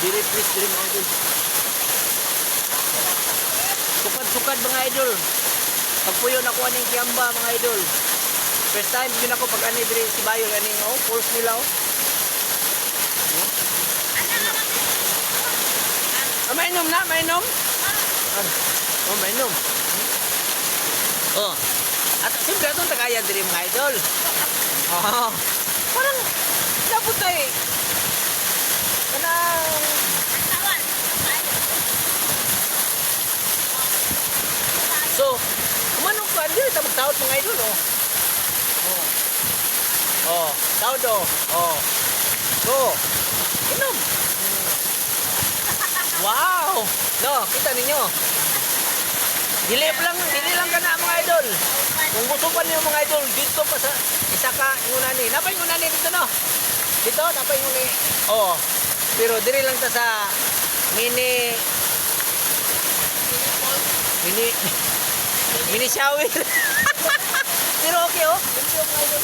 Dili please dili mga idol. Sukad-sukad mga idol. Pagpuyo na ko aning Kiamba mga idol. First time yun ako pag ani diri si Bayo aning pulse nila mainom na, mainom. Mainom. At siyempre atong tagayan diri mga idol. Parang dapat tayo. Kanang so, kumanong ka, hindi ito magtawad mga idol, tawad So, inom. Wow! No, kita ninyo. Dili lang ka na mga idol. Kung gusto pa niyo mga idol, dito pa sa isa ka ngunani. Napay ngunani dito no? Dito, napay ngunani. Pero diri lang ta sa mini shower. Pero okay Thank you mga idol.